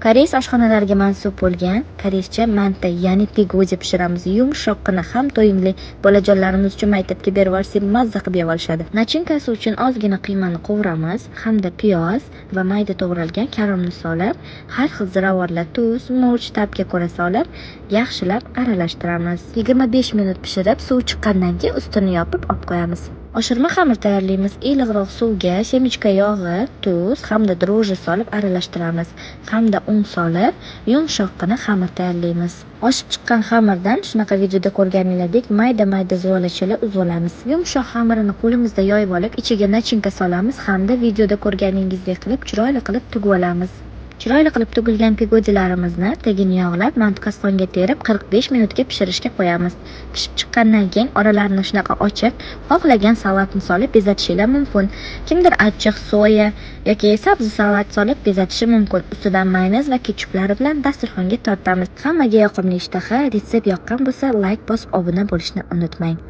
Koreys oshxonalariga mansub bo'lgan koreyscha manta, ya'ni pigoji pishiramiz. Yumshoqqina ham to'yimli. Bolajonlarimiz uchun maktabga berib yuborsak mazza qilib yeb olishadi. Nachinkasi uchun ozgina qiymani qovuramiz, hamda piyoz va mayda to'g'ralgan karamni solib, har xil ziravorlar, tuz, murch tabga ko'ra solib, yaxshilab aralashtiramiz. 25 minut pishirib, suv chiqqandan keyin ustini yopib olib qo'yamiz. Oshirma xamir tayyorlaymiz. Iliqroq suvga semichka yog'i, tuz hamda droji solib aralashtiramiz. Hamda un solib, yumshoqqina xamir tayyorlaymiz. Oshib chiqqan xamirdan shunaqa videoda ko'rganinglardek mayda-mayda zuvolachalar uzib olamiz. Yumshoq xamirini qo'limizda yoyib olib, ichiga nachinka solamiz hamda videoda ko'rganingizdek qilib chiroyli qilib tugib olamiz. Chiroyli qilib tugilgan pigojilarimizni tagini yog'lab, mantiqastonga terib 45 minutga pishirishga qo'yamiz. Pishib chiqqandan keyin oralarini shunaqa ochib, xohlagan salatni solib bezatishingiz mumkin. Kimdir achchiq, soya yoki sabzi salat solib bezatishi mumkin. Ustidan mayonez va ketchuplari bilan dasturxonga tortamiz. Hammaga yoqimli ishtaha. Retsept yoqqan bo'lsa, like bosib obuna bo'lishni unutmang.